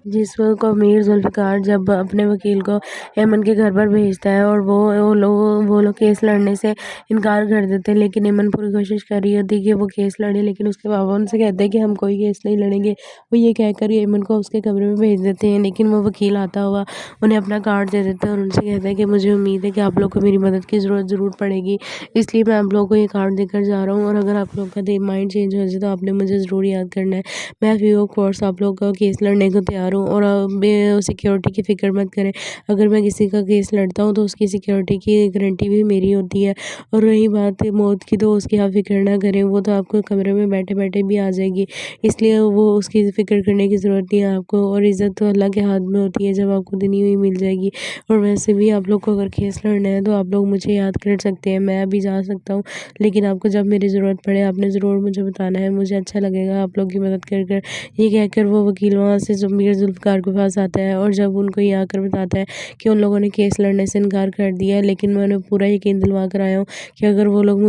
जिस को मीर जुल्फ़िकार जब अपने वकील को ऐमन के घर पर भेजता है और वो लोग केस लड़ने से इनकार कर देते हैं, लेकिन ऐमन पूरी कोशिश कर रही होती है कि वो केस लड़े, लेकिन उसके पापा उनसे कहते हैं कि हम कोई केस नहीं लड़ेंगे। वो ये कहकर ऐमन को उसके कमरे में भेज देते हैं, लेकिन वो वकील आता हुआ उन्हें अपना कार्ड दे देता है और उनसे कहता है कि मुझे उम्मीद है कि आप लोग को मेरी मदद की ज़रूर पड़ेगी, इसलिए मैं आप लोगों को ये कार्ड देकर जा रहा हूँ और अगर आप लोग का माइंड चेंज हो जाए तो आपने मुझे ज़रूर याद करना है। मैं फ्री ऑफ कॉस्ट आप लोग का केस लड़ने को तैयार हूँ और सिक्योरिटी की फ़िक्र मत करें। अगर मैं किसी का केस लड़ता हूँ तो उसकी सिक्योरिटी की गारंटी भी मेरी होती है और रही बात मौत की तो उसकी आप फ़िक्र ना करें, वो तो आपको कमरे में बैठे-बैठे भी आ जाएगी। इसलिए वो उसकी फ़िक्र करने की ज़रूरत नहीं है आपको और इज़्ज़त तो अल्लाह के हाथ में होती है, जब आपको देनी हुई मिल जाएगी। और वैसे भी आप लोग को अगर केस लड़ना है तो आप लोग मुझे याद कर सकते हैं, मैं अभी जा सकता हूँ, लेकिन आपको जब मेरी ज़रूरत पड़े आपने ज़रूर मुझे बताना है, मुझे अच्छा लगेगा आप लोग की मदद कर। ये कहकर वो वकील वहाँ से मीर जुल्फ़िकार के पास आता है और जब उनको ये आकर बताता है कि उन लोगों ने केस लड़ने से इनकार कर दिया है, लेकिन मैं उन्हें पूरा यकीन दिलवा कर आया हूँ कि अगर वो लोग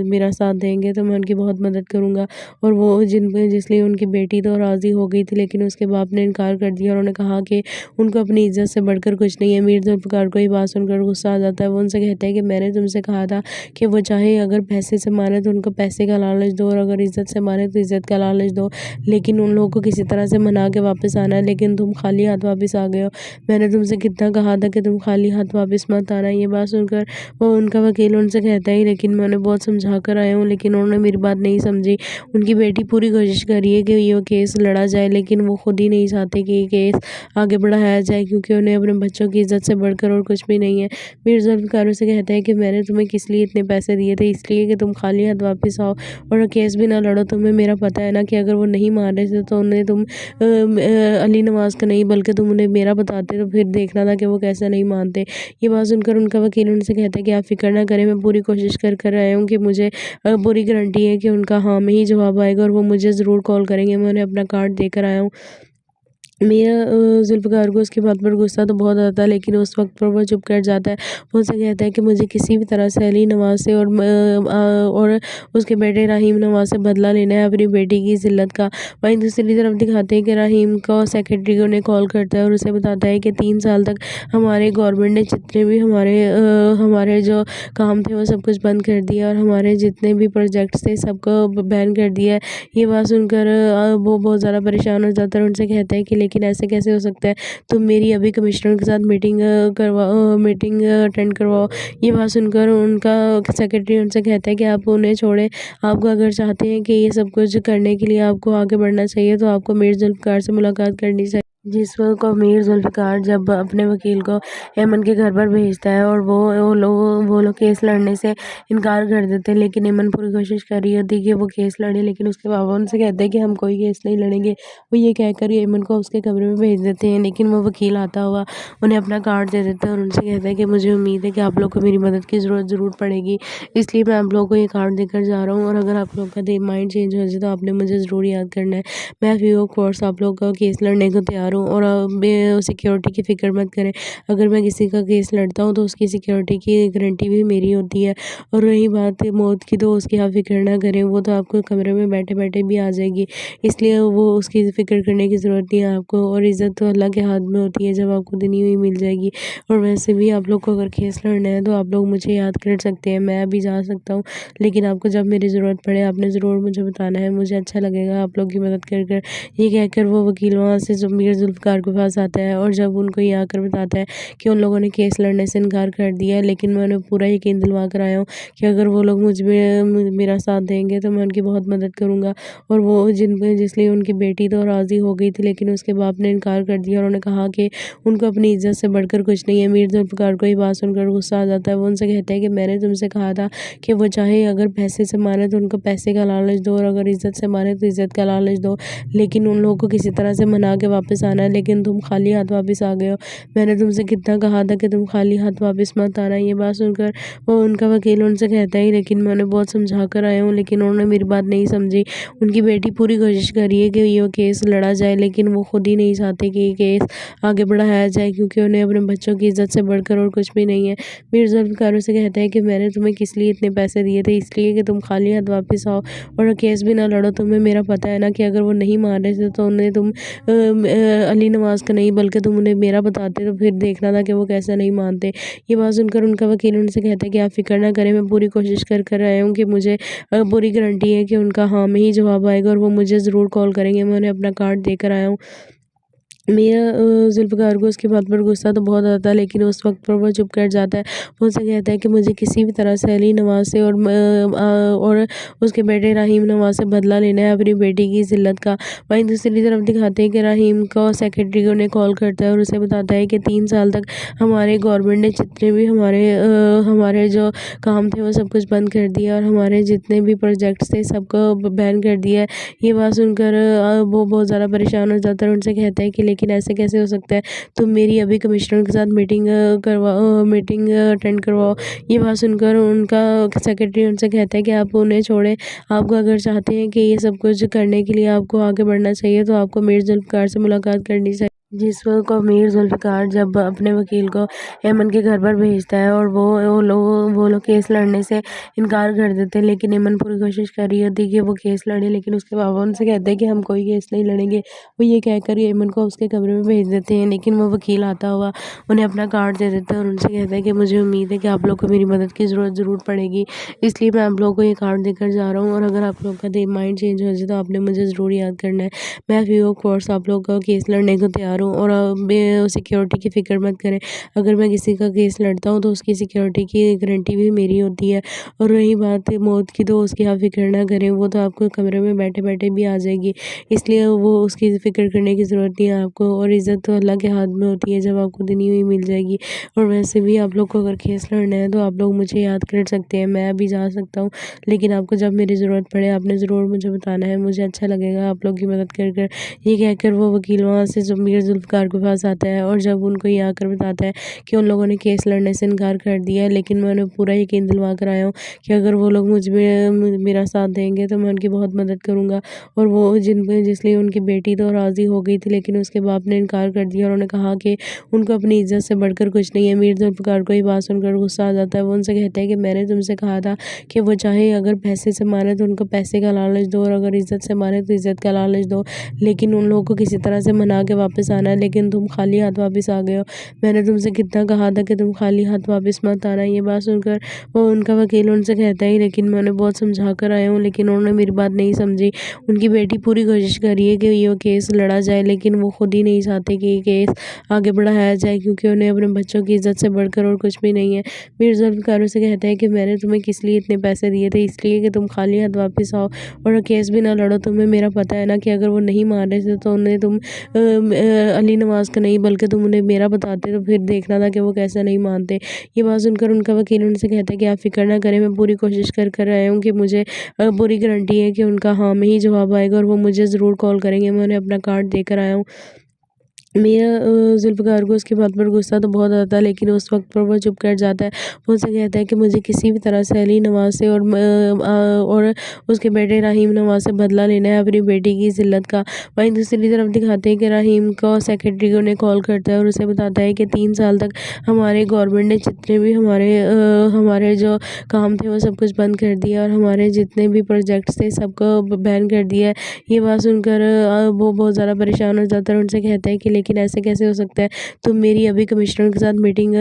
मेरा साथ देंगे तो मैं उनकी बहुत मदद करूँगा। और वो जिसलिए उनकी बेटी तो राज़ी हो गई थी, लेकिन उसके बाप ने इनकार कर दिया और उन्होंने कहा कि उनको अपनी इज़्ज़त से बढ़कर कुछ नहीं है। मीर जुल्फ़िकार को ये बात सुनकर गुस्सा आ जाता है। वो उनसे कहता है कि मैंने तुमसे कहा था कि वो चाहे अगर पैसे से मारे तो उनको पैसे का लालच दो और अगर इज़्ज़त से मारे तो इज़्ज़त का लालच दो, लेकिन उन लोगों को किसी तरह से मना के वापस आना है, लेकिन तुम खाली हाथ वापस आ गए हो। मैंने तुमसे कितना कहा था कि तुम खाली हाथ वापस मत आना। ये बात सुनकर वो उनका वकील उनसे कहता है लेकिन मैं उन्हें बहुत समझा कर आया हूँ, लेकिन उन्होंने मेरी बात नहीं समझी। उनकी बेटी पूरी कोशिश कर रही है कि ये केस लड़ा जाए, लेकिन वो खुद ही नहीं चाहते कि ये केस आगे बढ़ाया जाए, क्योंकि उन्हें अपने बच्चों की इज़्ज़त से बढ़कर और कुछ भी नहीं है। मीर जुल्फ़िकार से कहता है कि मैंने तुम्हें किस लिए इतने पैसे दिए थे, इसलिए कि तुम खाली हाथ वापस आओ और केस भी ना लड़ो। तुम्हें मेरा पता है ना कि अगर वो नहीं मान रहे थे तो उन्हें तुम अली नवाज़ का नहीं बल्कि तुम उन्हें मेरा बताते तो फिर देखना था कि वो कैसे नहीं मानते। ये बात सुनकर उनका वकील उनसे कहता है कि आप फ़िक्र ना करें, मैं पूरी कोशिश कर आया हूँ कि मुझे पूरी गारंटी है कि उनका हाँ में ही जवाब आएगा और वो मुझे ज़रूर कॉल करेंगे। मैं उन्हें अपना कार्ड देकर आया हूँ। मियाँ जुल्फ़िकार को उसकी बात पर गुस्सा तो बहुत आता है, लेकिन उस वक़्त पर वो चुप कर जाता है। वो उनसे कहता है कि मुझे किसी भी तरह से अली नवाज़ से और उसके बेटे रहीम नवाज़ से बदला लेना है अपनी बेटी की ज़िल्लत का। वहीं दूसरी तरफ दिखाते हैं कि रहीम को सेक्रेटरी उन्हें कॉल करता है और उसे बताता है कि 3 साल तक हमारे गवर्नमेंट ने जितने भी हमारे जो काम थे वो सब कुछ बंद कर दिया और हमारे जितने भी प्रोजेक्ट्स थे सबको बैन कर दिया है। ये बात सुनकर वो बहुत ज़्यादा परेशान हो जाता है और उनसे कहता है कि लेकिन ऐसे कैसे हो सकता है? तुम मेरी अभी कमिश्नर के साथ मीटिंग अटेंड करवाओ। ये बात सुनकर उनका सेक्रेटरी उनसे कहता है कि आप उन्हें छोड़ें। आपको अगर चाहते हैं कि ये सब कुछ करने के लिए आपको आगे बढ़ना चाहिए तो आपको मीर जुल्फ़िकार से मुलाकात करनी चाहिए। को मीर जुल्फ़िकार जब अपने वकील को ऐमन के घर पर भेजता है और वो लोग केस लड़ने से इनकार कर देते हैं, लेकिन ऐमन पूरी कोशिश कर रही होती है कि वो केस लड़े, लेकिन उसके पापा उनसे कहते हैं कि हम कोई केस नहीं लड़ेंगे। वो ये कहकर ऐमन को उसके कमरे में भेज देते हैं, लेकिन वो वकील आता हुआ उन्हें अपना कार्ड दे देता है और उनसे कहता है कि मुझे उम्मीद है कि आप लोग को मेरी मदद की ज़रूर पड़ेगी, इसलिए मैं आप लोगों को ये कार्ड देकर जा रहा हूँ और अगर आप लोग का माइंड चेंज हो जाए तो आपने मुझे ज़रूर याद करना है। मैं फ्री ऑफ कॉस्ट आप लोग का केस लड़ने को तैयार हूँ और सिक्योरिटी की फ़िक्र मत करें। अगर मैं किसी का केस लड़ता हूँ तो उसकी सिक्योरिटी की गारंटी भी मेरी होती है और रही बात मौत की तो उसकी आप फ़िक्र ना करें, वो तो आपको कमरे में बैठे-बैठे भी आ जाएगी। इसलिए वो उसकी फ़िक्र करने की ज़रूरत नहीं है आपको और इज़्ज़त तो अल्लाह के हाथ में होती है, जब आपको देनी हुई मिल जाएगी। और वैसे भी आप लोग को अगर केस लड़ना है तो आप लोग मुझे याद कर सकते हैं, मैं अभी जा सकता हूँ, लेकिन आपको जब मेरी ज़रूरत पड़े आपने ज़रूर मुझे बताना है, मुझे अच्छा लगेगा आप लोग की मदद कर। ये कहकर वो वकील वहाँ से मीर जुल्फ़िकार के पास आता है और जब उनको ये आकर बताता है कि उन लोगों ने केस लड़ने से इनकार कर दिया है, लेकिन मैं उन्हें पूरा यकीन दिलवा कर आया हूँ कि अगर वो लोग मेरा साथ देंगे तो मैं उनकी बहुत मदद करूँगा। और वो जिसलिए उनकी बेटी तो राज़ी हो गई थी, लेकिन उसके बाप ने इनकार कर दिया और उन्होंने कहा कि उनको अपनी इज़्ज़त से बढ़कर कुछ नहीं है। मीर जुल्फ़िकार को ये बात सुनकर गुस्सा आ जाता है। वो उनसे कहता है कि मैंने तुमसे कहा था कि वो चाहे अगर पैसे से मारे तो उनको पैसे का लालच दो और अगर इज़्ज़त से मारे तो इज़्ज़त का लालच दो, लेकिन उन लोगों को किसी तरह से मना के वापस आना है, लेकिन तुम खाली हाथ वापस आ गए हो। मैंने तुमसे कितना कहा था कि तुम खाली हाथ वापस मत आना। ये बात सुनकर वो उनका वकील उनसे कहता है लेकिन मैं उन्हें बहुत समझा कर आया हूँ, लेकिन उन्होंने मेरी बात नहीं समझी। उनकी बेटी पूरी कोशिश कर रही है कि ये केस लड़ा जाए, लेकिन वो खुद ही नहीं चाहते कि ये केस आगे बढ़ाया जाए, क्योंकि उन्हें अपने बच्चों की इज़्ज़त से बढ़कर और कुछ भी नहीं है। मीर जुल्फ़िकार से कहता है कि मैंने तुम्हें किस लिए इतने पैसे दिए थे, इसलिए कि तुम खाली हाथ वापस आओ और केस भी ना लड़ो। तुम्हें मेरा पता है ना कि अगर वो नहीं मान रहे थे तो उन्हें तुम अली नवाज़ का नहीं बल्कि तुम उन्हें मेरा बताते तो फिर देखना था कि वो कैसे नहीं मानते। ये बात सुनकर उनका वकील उनसे कहता है कि आप फ़िक्र ना करें, मैं पूरी कोशिश कर आया हूँ कि मुझे पूरी गारंटी है कि उनका हाँ में ही जवाब आएगा और वो मुझे ज़रूर कॉल करेंगे। मैं उन्हें अपना कार्ड देकर आया हूँ। मियाँ ज़ुल्फ़िकार को उसकी बात पर गुस्सा तो बहुत आता है, लेकिन उस वक़्त पर वो चुप कर जाता है। वो उससे कहता है कि मुझे किसी भी तरह से अली नवाज़ से और उसके बेटे रहीम नवाज़ से बदला लेना है अपनी बेटी की ज़िल्लत का। वहीं दूसरी तरफ दिखाते हैं कि रहीम को सेक्रेटरी उन्हें कॉल करता है और उसे बताता है कि 3 साल तक हमारे गवर्नमेंट ने जितने भी हमारे जो काम थे वो सब कुछ बंद कर दिया और हमारे जितने भी प्रोजेक्ट्स थे सबको बैन कर दिया है। ये बात सुनकर वो बहुत ज़्यादा परेशान हो जाता है और उनसे कहता है कि लेकिन ऐसे कैसे हो सकता है? तुम मेरी अभी कमिश्नर के साथ मीटिंग अटेंड करवाओ। ये बात सुनकर उनका सेक्रेटरी उनसे कहता है कि आप उन्हें छोड़ें। आपको अगर चाहते हैं कि ये सब कुछ करने के लिए आपको आगे बढ़ना चाहिए तो आपको मीर ज़ुल्फ़िकार से मुलाकात करनी चाहिए। जिस वक़्त मीर ज़ुल्फ़िकार जब अपने वकील को ऐमन के घर पर भेजता है और वो लोग केस लड़ने से इनकार कर देते हैं, लेकिन ऐमन पूरी कोशिश कर रही होती है कि वो केस लड़े, लेकिन उसके पापा उनसे कहते हैं कि हम कोई केस नहीं लड़ेंगे। वो ये कहकर ऐमन को उसके कमरे में भेज देते हैं, लेकिन वो वकील आता हुआ उन्हें अपना कार्ड दे देता है और उनसे कहता है कि मुझे उम्मीद है कि आप लोग को मेरी मदद की ज़रूर पड़ेगी, इसलिए मैं आप लोगों को ये कार्ड देकर जा रहा हूँ और अगर आप लोग का माइंड चेंज हो जाए तो आपने मुझे ज़रूर याद करना है। मैं फ्री ऑफ कॉस्ट आप लोग का केस लड़ने को तैयार हूँ और सिक्योरिटी की फ़िक्र मत करें। अगर मैं किसी का केस लड़ता हूँ तो उसकी सिक्योरिटी की गारंटी भी मेरी होती है और रही बात मौत की तो उसकी आप फ़िक्र ना करें, वो तो आपको कमरे में बैठे-बैठे भी आ जाएगी। इसलिए वो उसकी फ़िक्र करने की ज़रूरत नहीं है आपको और इज़्ज़त तो अल्लाह के हाथ में होती है, जब आपको दी हुई मिल जाएगी। और वैसे भी आप लोग को अगर केस लड़ना है तो आप लोग मुझे याद कर सकते हैं, मैं भी जा सकता हूँ, लेकिन आपको जब मेरी ज़रूरत पड़े आपने ज़रूर मुझे बताना है, मुझे अच्छा लगेगा आप लोग की मदद कर। ये कहकर वो वकील वहाँ से मीर ज़ुल्फ़िकार के पास आता है और जब उनको ये आकर बताता है कि उन लोगों ने केस लड़ने से इनकार कर दिया है, लेकिन मैं उन्हें पूरा यकीन दिलवा कर आया हूँ कि अगर वो लोग मेरा साथ देंगे तो मैं उनकी बहुत मदद करूँगा। और वो जिसलिए उनकी बेटी तो राज़ी हो गई थी, लेकिन उसके बाप ने इनकार कर दिया और उन्होंने कहा कि उनको अपनी इज़्ज़त से बढ़कर कुछ नहीं है। मीर ज़ुल्फ़िकार को ये बात सुनकर गुस्सा आ जाता है। वो उनसे कहता है कि मैंने तुमसे कहा था कि वो चाहे अगर पैसे से मारे तो उनको पैसे का लालच दो और अगर इज़्ज़त से मारे तो इज़्ज़त का लालच दो, लेकिन उन लोगों को किसी तरह से मना के वापस आना है, लेकिन तुम खाली हाथ वापस आ गए हो। मैंने तुमसे कितना कहा था कि तुम खाली हाथ वापस मत आना। ये बात सुनकर वो उनका वकील उनसे कहता है लेकिन मैं उन्हें बहुत समझा कर आया हूँ, लेकिन उन्होंने मेरी बात नहीं समझी। उनकी बेटी पूरी कोशिश कर रही है कि ये केस लड़ा जाए, लेकिन वो खुद ही नहीं चाहते कि ये केस आगे बढ़ाया जाए, क्योंकि उन्हें अपने बच्चों की इज़्ज़त से बढ़कर और कुछ भी नहीं है। मीर ज़ुल्फ़िकार से कहता है कि मैंने तुम्हें किस लिए इतने पैसे दिए थे, इसलिए कि तुम खाली हाथ वापस आओ और केस भी ना लड़ो। तुम्हें मेरा पता है ना कि अगर वो नहीं मान रहे थे तो उन्हें तुम अली नवाज़ का नहीं बल्कि तुम उन्हें मेरा बताते तो फिर देखना था कि वो कैसे नहीं मानते। ये बात सुनकर उनका वकील उनसे कहता है कि आप फ़िक्र ना करें, मैं पूरी कोशिश कर आया हूँ कि मुझे पूरी गारंटी है कि उनका हाँ में ही जवाब आएगा और वो मुझे ज़रूर कॉल करेंगे। मैं उन्हें अपना कार्ड देकर आया हूँ। मियाँ ज़ुल्फ़िकार को उसकी बात पर गुस्सा तो बहुत आता है, लेकिन उस वक़्त पर वो चुप कर जाता है। वो उससे कहता है कि मुझे किसी भी तरह से अली नवाज़ से और उसके बेटे रहीम नवाज़ से बदला लेना है अपनी बेटी की ज़िल्लत का। वहीं दूसरी तरफ दिखाते हैं कि रहीम को सेक्रेटरी उन्हें कॉल करता है और उसे बताता है कि 3 साल तक हमारे गवर्नमेंट ने जितने भी हमारे जो काम थे वो सब कुछ बंद कर दिया और हमारे जितने भी प्रोजेक्ट्स थे सबको बैन कर दिया है। ये बात सुनकर वो बहुत ज़्यादा परेशान हो जाता है और उनसे कहता है कि लेकिन ऐसे कैसे हो सकता है? तुम मेरी अभी कमिश्नर के साथ मीटिंग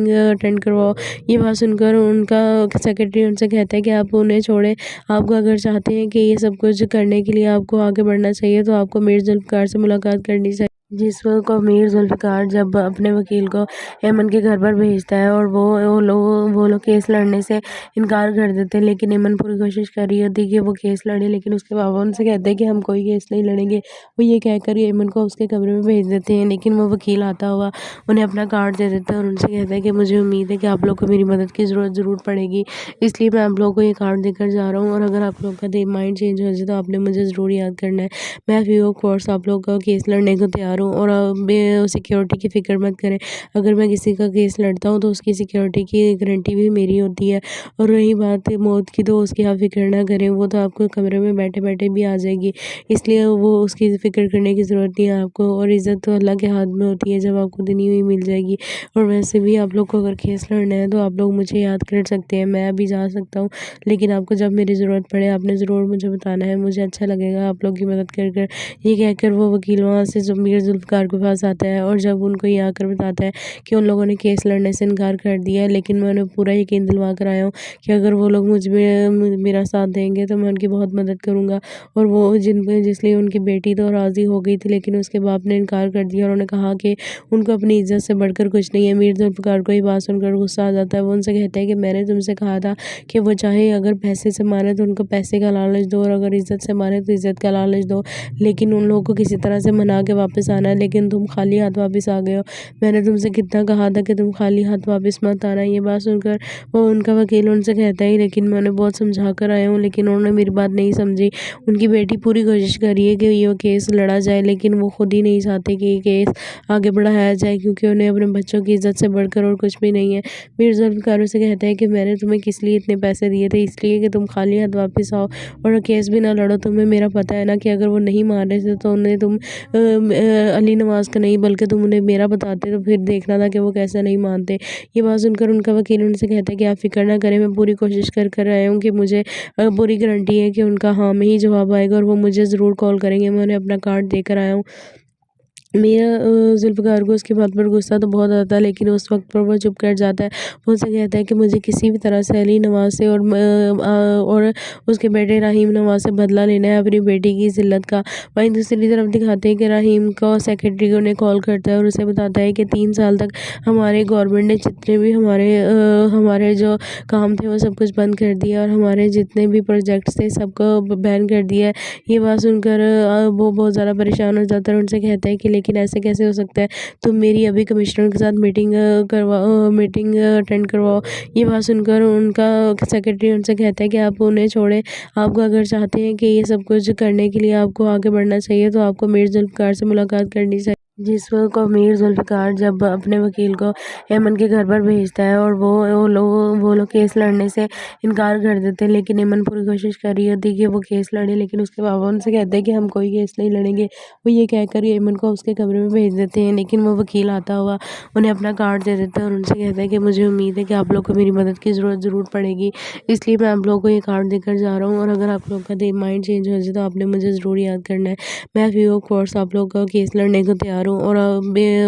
अटेंड करवाओ। ये बात सुनकर उनका सेक्रेटरी उनसे कहता है कि आप उन्हें छोड़ें। आपको अगर चाहते हैं कि ये सब कुछ करने के लिए आपको आगे बढ़ना चाहिए तो आपको मीर ज़ुल्फ़िकार से मुलाकात करनी चाहिए। जिस वक़्त मीर ज़ुल्फ़िकार जब अपने वकील को ऐमन के घर पर भेजता है और वो लोग केस लड़ने से इनकार कर देते हैं, लेकिन ऐमन पूरी कोशिश कर रही होती है कि वो केस लड़े, लेकिन उसके पापा उनसे कहते हैं कि हम कोई केस नहीं लड़ेंगे। वो ये कहकर ऐमन को उसके कमरे में भेज देते हैं, लेकिन वो वकील आता हुआ उन्हें अपना कार्ड दे देता है और उनसे कहता है कि मुझे उम्मीद है कि आप लोग को मेरी मदद की ज़रूर पड़ेगी, इसलिए मैं आप लोगों को ये कार्ड देकर जा रहा हूँ और अगर आप लोग का माइंड चेंज हो जाए तो आपने मुझे ज़रूर याद करना है। मैं फ्री ऑफ कॉस्ट आप लोग का केस लड़ने को तैयार हूँ। हूँ और सिक्योरिटी की फ़िक्र मत करें। अगर मैं किसी का केस लड़ता हूँ तो उसकी सिक्योरिटी की गारंटी भी मेरी होती है। और रही बात मौत की, तो उसकी आप फ़िक्र ना करें, वो तो आपको कमरे में बैठे-बैठे भी आ जाएगी। इसलिए वो उसकी फ़िक्र करने की ज़रूरत नहीं है आपको, और इज़्ज़त तो अल्लाह के हाथ में होती है, जब आपको देनी हुई मिल जाएगी। और वैसे भी आप लोग को अगर केस लड़ना है तो आप लोग मुझे याद कर सकते हैं, मैं अभी जा सकता हूँ, लेकिन आपको जब मेरी ज़रूरत पड़े आपने ज़रूर मुझे बताना है, मुझे अच्छा लगेगा आप लोग की मदद कर कर। ये कहकर वो वकील वहाँ से मीर जुल्फ़िकार के पास आता है, और जब उनको ये आकर बताता है कि उन लोगों ने केस लड़ने से इनकार कर दिया है, लेकिन मैं उन्हें पूरा यकीन दिलवा कर आया हूँ कि अगर वो लोग मेरा साथ देंगे तो मैं उनकी बहुत मदद करूँगा। और वो जिसलिए उनकी बेटी तो राज़ी हो गई थी, लेकिन उसके बाप ने इनकार कर दिया और उन्होंने कहा कि उनको अपनी इज़्ज़त से बढ़कर कुछ नहीं है। मीर जुल्फ़िकार को ये बात सुनकर गुस्सा आ जाता है। वो उनसे कहता है कि मैंने तुमसे कहा था कि वो चाहे अगर पैसे से मारे तो उनको पैसे का लालच दो, और अगर इज़्ज़त से मारे तो इज़्ज़त का लालच दो, लेकिन उन लोगों को किसी तरह से मना के वापस आना है, लेकिन तुम खाली हाथ वापस आ गए हो। मैंने तुमसे कितना कहा था कि तुम खाली हाथ वापस मत आना। ये बात सुनकर वो उनका वकील उनसे कहता है, लेकिन मैं उन्हें बहुत समझा कर आया हूँ, लेकिन उन्होंने मेरी बात नहीं समझी। उनकी बेटी पूरी कोशिश कर रही है कि ये केस लड़ा जाए, लेकिन वो खुद ही नहीं चाहते कि ये केस आगे बढ़ाया जाए, क्योंकि उन्हें अपने बच्चों की इज़्ज़त से बढ़कर और कुछ भी नहीं है। मीर जुल्फ़िकार से कहता है कि मैंने तुम्हें किस लिए इतने पैसे दिए थे, इसलिए कि तुम खाली हाथ वापस आओ और केस भी ना लड़ो। तुम्हें मेरा पता है ना कि अगर वो नहीं मान रहे थे तो उन्हें तुम अली नवाज़ का नहीं बल्कि तुम उन्हें मेरा बताते, तो फिर देखना था कि वो कैसे नहीं मानते। ये बात सुनकर उनका वकील उनसे कहता है कि आप फ़िक्र ना करें, मैं पूरी कोशिश कर आया हूँ कि मुझे पूरी गारंटी है कि उनका हाँ में ही जवाब आएगा और वो मुझे ज़रूर कॉल करेंगे। मैं उन्हें अपना कार्ड देकर आया हूँ। मियाँ ज़ुल्फ़िकार को उसकी बात पर गुस्सा तो बहुत आता है, लेकिन उस वक़्त पर वो चुप कर जाता है। वो उससे कहता है कि मुझे किसी भी तरह से अली नवाज़ से और उसके बेटे रहीम नवाज़ से बदला लेना है अपनी बेटी की ज़िल्लत का। वहीं दूसरी तरफ दिखाते हैं कि रहीम को सेक्रेटरी उन्हें कॉल करता है और उसे बताता है कि 3 साल तक हमारे गवर्नमेंट ने जितने भी हमारे जो काम थे वो सब कुछ बंद कर दिया, और हमारे जितने भी प्रोजेक्ट्स थे सबको बैन कर दिया है। ये बात सुनकर वो बहुत ज़्यादा परेशान हो जाता है और उनसे कहता है कि लेकिन ऐसे कैसे हो सकता है? तुम मेरी अभी कमिश्नर के साथ मीटिंग अटेंड करवाओ। ये बात सुनकर उनका सेक्रेटरी उनसे कहता है कि आप उन्हें छोड़ें। आपको अगर चाहते हैं कि ये सब कुछ करने के लिए आपको आगे बढ़ना चाहिए, तो आपको मीर जुल्फ़िकार से मुलाकात करनी चाहिए। जिस वक़्त मीर जुल्फ़िकार जब अपने वकील को ऐमन के घर पर भेजता है, और वो लोग केस लड़ने से इनकार कर देते हैं, लेकिन ऐमन पूरी कोशिश कर रही होती है कि वो केस लड़े, लेकिन उसके पापा उनसे कहते हैं कि हम कोई केस नहीं लड़ेंगे। वो ये कहकर ऐमन को उसके कमरे में भेज देते हैं, लेकिन वो वकील आता हुआ उन्हें अपना कार्ड दे देता है और उनसे कहता है कि मुझे उम्मीद है कि आप लोग को मेरी मदद की ज़रूरत ज़रूर पड़ेगी, इसलिए मैं आप लोगों को ये कार्ड देकर जा रहा हूँ, और अगर आप लोग का माइंड चेंज हो जाए तो आपने मुझे ज़रूर याद करना है। मैं फ्री ऑफ कॉस्ट आप लोग का केस लड़ने को तैयार हूँ, और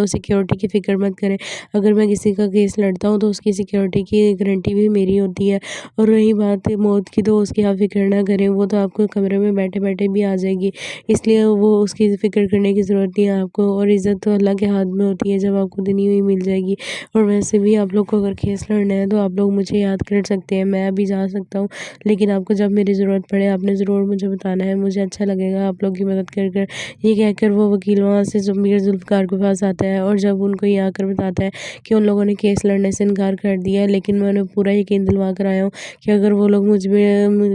सिक्योरिटी की फ़िक्र मत करें। अगर मैं किसी का केस लड़ता हूँ तो उसकी सिक्योरिटी की गारंटी भी मेरी होती है। और रही बात मौत की, तो उसकी आप फ़िक्र ना करें, वो तो आपको कमरे में बैठे-बैठे भी आ जाएगी। इसलिए वो उसकी फ़िक्र करने की ज़रूरत नहीं है आपको, और इज़्ज़त तो अल्लाह के हाथ में होती है, जब आपको देनी हुई मिल जाएगी। और वैसे भी आप लोग को अगर केस लड़ना है तो आप लोग मुझे याद कर सकते हैं, मैं अभी जा सकता हूँ, लेकिन आपको जब मेरी ज़रूरत पड़े आपने ज़रूर मुझे बताना है, मुझे अच्छा लगेगा आप लोग की मदद कर कर। ये कहकर वो वकील वहाँ से मीर जुल्फ़िकार के पास आता है, और जब उनको ये आकर बताता है कि उन लोगों ने केस लड़ने से इनकार कर दिया है, लेकिन मैं उन्हें पूरा यकीन दिलवा कर आया हूँ कि अगर वो लोग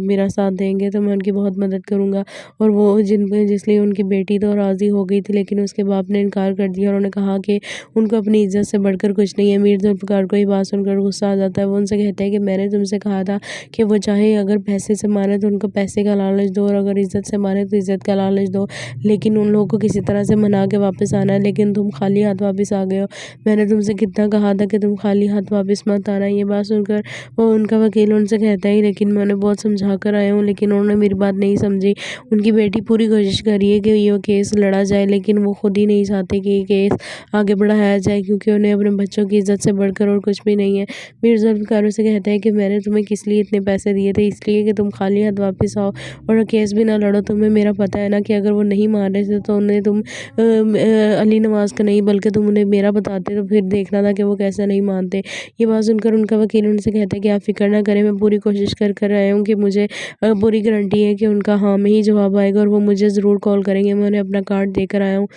मेरा साथ देंगे तो मैं उनकी बहुत मदद करूँगा। और वो जिसलिए उनकी बेटी तो राज़ी हो गई थी, लेकिन उसके बाप ने इनकार कर दिया और उन्होंने कहा कि उनको अपनी इज़्ज़त से बढ़कर कुछ नहीं है। मीर जुल्फ़िकार को ये बात सुनकर गुस्सा आ जाता है। वो उनसे कहता है कि मैंने तुमसे कहा था कि वो चाहे अगर पैसे से मारे तो उनको पैसे का लालच दो, और अगर इज़्ज़त से मारे तो इज़्ज़त का लालच दो, लेकिन उन लोगों को किसी तरह से मना के वापस आना है, लेकिन तुम खाली हाथ वापस आ गए हो। मैंने तुमसे कितना कहा था कि तुम खाली हाथ वापस मत आना। ये बात सुनकर वो उनका वकील उनसे कहता है, लेकिन मैं उन्हें बहुत समझा कर आया हूँ, लेकिन उन्होंने मेरी बात नहीं समझी। उनकी बेटी पूरी कोशिश कर रही है कि ये केस लड़ा जाए, लेकिन वो खुद ही नहीं चाहते कि ये केस आगे बढ़ाया जाए, क्योंकि उन्हें अपने बच्चों की इज़्ज़त से बढ़कर और कुछ भी नहीं है। मीर जुल्फ़िकार से कहता है कि मैंने तुम्हें किस लिए इतने पैसे दिए थे, इसलिए कि तुम खाली हाथ वापस आओ और केस भी ना लड़ो। तुम्हें मेरा पता है ना कि अगर वो नहीं मान रहे थे तो उन्हें तुम अली नवाज़ का नहीं बल्कि तुम उन्हें मेरा बताते, तो फिर देखना था कि वो कैसे नहीं मानते। ये बात सुनकर उनका वकील उनसे कहता है कि आप फ़िक्र ना करें, मैं पूरी कोशिश कर आया हूँ कि मुझे पूरी गारंटी है कि उनका हाँ में ही जवाब आएगा और वो मुझे ज़रूर कॉल करेंगे। मैं उन्हें अपना कार्ड देकर आया हूँ।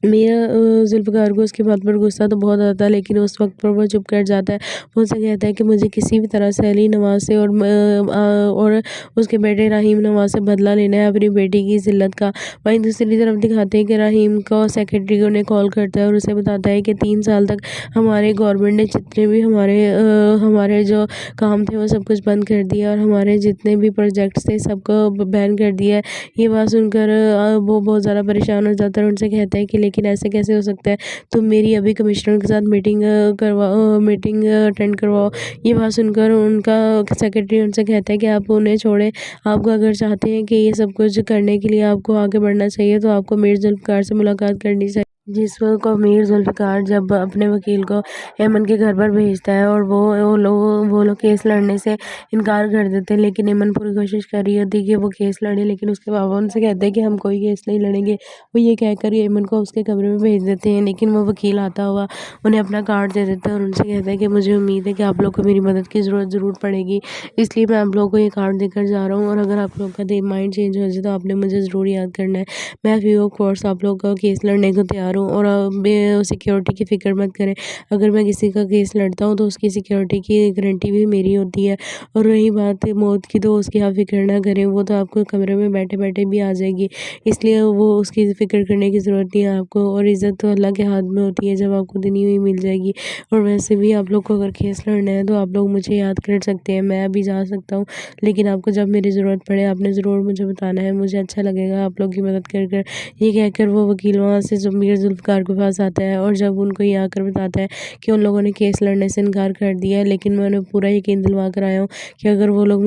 मेरा ज़ुल्फ़िकार को उसकी बात पर गुस्सा तो बहुत आता है, लेकिन उस वक़्त पर वो चुप कर जाता है। वो उनसे कहता है कि मुझे किसी भी तरह से अली नवाज़ से और उसके बेटे रहीम नवाज़ से बदला लेना है अपनी बेटी की ज़िल्लत का। वहीं दूसरी तरफ दिखाते हैं कि रहीम को सेक्रेटरी उन्हें कॉल करता है और उसे बताता है कि 3 साल तक हमारे गवर्नमेंट ने जितने भी हमारे जो काम थे वो सब कुछ बंद कर दिया और हमारे जितने भी प्रोजेक्ट्स थे सबको बैन कर दिया है। ये बात सुनकर वो बहुत ज़्यादा परेशान हो जाता है और उनसे कहता है कि लेकिन ऐसे कैसे हो सकता है? तुम मेरी अभी कमिश्नर के साथ मीटिंग अटेंड करवाओ। ये बात सुनकर उनका सेक्रेटरी उनसे कहता है कि आप उन्हें छोड़ें। आपको अगर चाहते हैं कि ये सब कुछ करने के लिए आपको आगे बढ़ना चाहिए तो आपको मीर ज़ुल्फ़िकार से मुलाकात करनी चाहिए। जिस वक़्त मीर ज़ुल्फ़िकार जब अपने वकील को ऐमन के घर पर भेजता है और वो लोग केस लड़ने से इनकार कर देते हैं, लेकिन ऐमन पूरी कोशिश कर रही होती है कि वो केस लड़े, लेकिन उसके पापा उनसे कहते हैं कि हम कोई केस नहीं लड़ेंगे। वो ये कहकर ऐमन को उसके कमरे में भेज देते हैं, लेकिन वो वकील आता हुआ उन्हें अपना कार्ड दे देता है और उनसे कहता है कि मुझे उम्मीद है कि आप लोग को मेरी मदद की ज़रूरत ज़रूर पड़ेगी, इसलिए मैं आप लोगों को ये कार्ड देकर जा रहा हूँ और अगर आप लोग का माइंड चेंज हो जाए तो आपने मुझे ज़रूर याद करना है। मैं फ्री ऑफ कॉस्ट आप लोग का केस लड़ने को तैयार हूँ और सिक्योरिटी की फ़िक्र मत करें। अगर मैं किसी का केस लड़ता हूँ तो उसकी सिक्योरिटी की गारंटी भी मेरी होती है और रही बात मौत की तो उसकी आप फ़िक्र ना करें, वो तो आपको कमरे में बैठे-बैठे भी आ जाएगी। इसलिए वो उसकी फ़िक्र करने की ज़रूरत नहीं है आपको और इज़्ज़त तो अल्लाह के हाथ में होती है, जब आपको देनी हुई मिल जाएगी। और वैसे भी आप लोग को अगर केस लड़ना है तो आप लोग मुझे याद कर सकते हैं, मैं अभी जा सकता हूँ, लेकिन आपको जब मेरी ज़रूरत पड़े आपने ज़रूर मुझे बताना है, मुझे अच्छा लगेगा आप लोग की मदद कर। ये कहकर वो वकील वहाँ से मीर ज़ुल्फ़िकार के पास आता है और जब उनको ये आकर बताता है कि उन लोगों ने केस लड़ने से इनकार कर दिया है, लेकिन मैं उन्हें पूरा यकीन दिलवा कर आया हूँ कि अगर वो लोग